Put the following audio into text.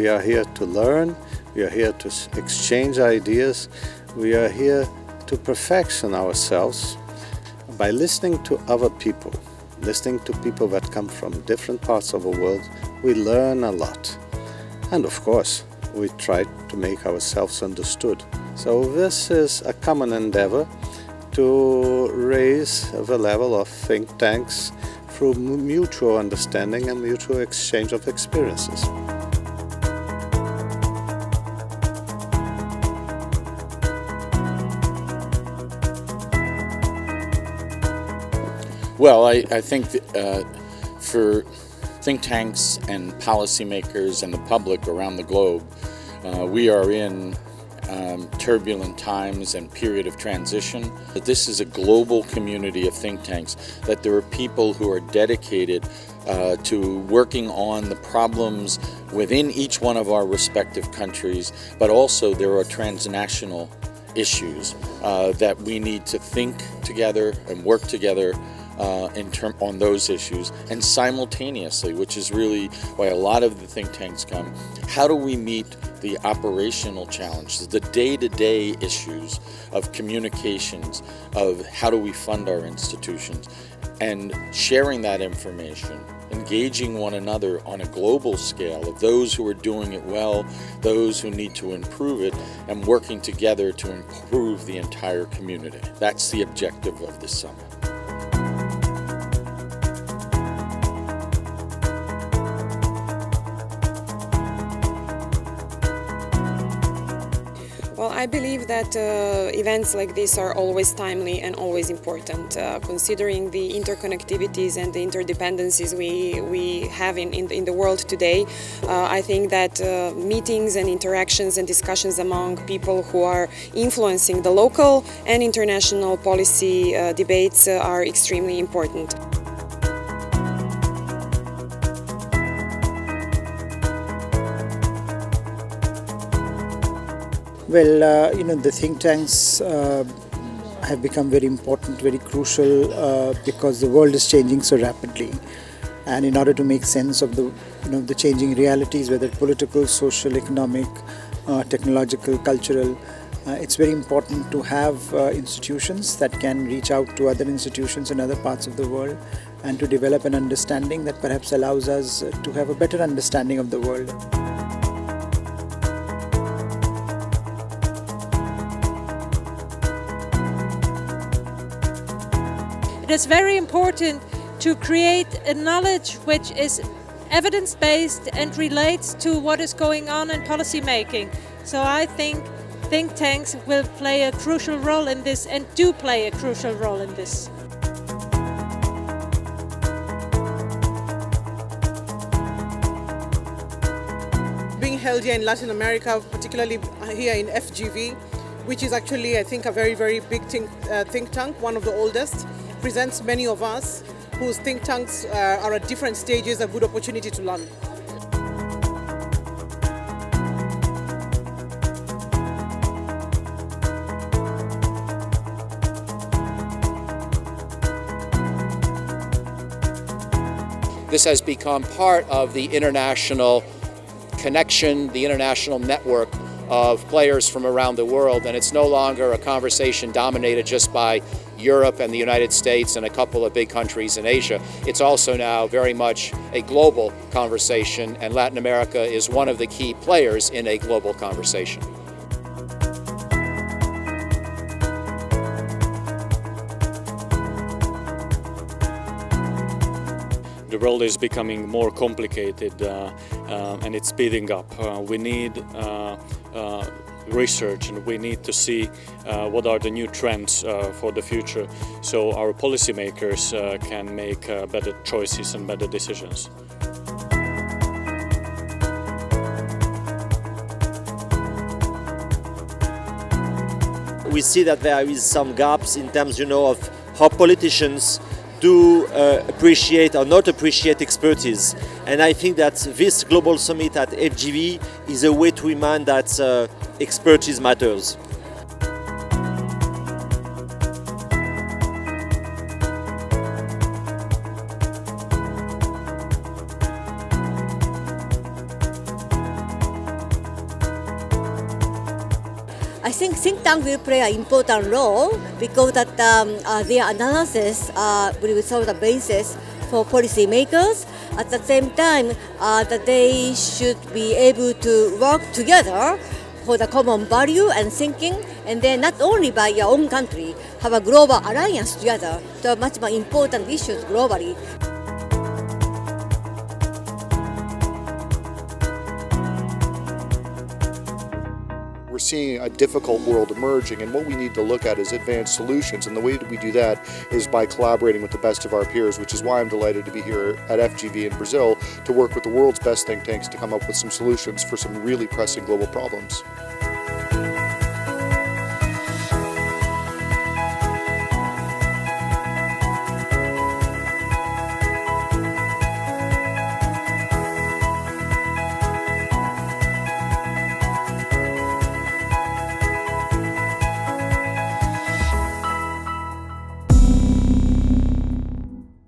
We are here to learn, we are here to exchange ideas, we are here to perfection ourselves by listening to other people, listening to people that come from different parts of the world. We learn a lot. And of course, we try to make ourselves understood. So this is a common endeavor to raise the level of think tanks through mutual understanding and mutual exchange of experiences. Well, I think for think tanks and policymakers and the public around the globe, we are in turbulent times and period of transition. That this is a global community of think tanks, that there are people who are dedicated to working on the problems within each one of our respective countries, but also there are transnational issues that we need to think together and work together on those issues, and simultaneously, which is really why a lot of the think tanks come, how do we meet the operational challenges, the day-to-day issues of communications, of how do we fund our institutions, and sharing that information, engaging one another on a global scale of those who are doing it well, those who need to improve it, and working together to improve the entire community. That's the objective of this summit. Well, I believe that events like this are always timely and always important, considering the interconnectivities and the interdependencies we have in the world today. I think that meetings and interactions and discussions among people who are influencing the local and international policy debates are extremely important. Well, the think tanks have become very important, very crucial because the world is changing so rapidly. And in order to make sense of the changing realities, whether political, social, economic, technological, cultural, it's very important to have institutions that can reach out to other institutions in other parts of the world and to develop an understanding that perhaps allows us to have a better understanding of the world. It is very important to create a knowledge which is evidence-based and relates to what is going on in policy making. So I think think tanks will play a crucial role in this and do play a crucial role in this. Being held here in Latin America, particularly here in FGV, which is actually, I think, a very, very big think tank, one of the oldest, presents many of us whose think tanks are at different stages, a good opportunity to learn. This has become part of the international connection, the international network of players from around the world, and it's no longer a conversation dominated just by Europe and the United States and a couple of big countries in Asia. It's also now very much a global conversation, and Latin America is one of the key players in a global conversation. The world is becoming more complicated and it's speeding up. We need research, and we need to see what are the new trends for the future, so our policymakers can make better choices and better decisions. We see that there is some gaps in terms, of how politicians do appreciate or not appreciate expertise. And I think that this global summit at FGV is a way to remind that expertise matters. think think tank will play an important role because that their analysis will serve the basis for policymakers. At the same time, that they should be able to work together for the common value and thinking, and then not only by your own country, have a global alliance together to much more important issues globally. We're seeing a difficult world emerging, and what we need to look at is advanced solutions, and the way that we do that is by collaborating with the best of our peers, which is why I'm delighted to be here at FGV in Brazil to work with the world's best think tanks to come up with some solutions for some really pressing global problems.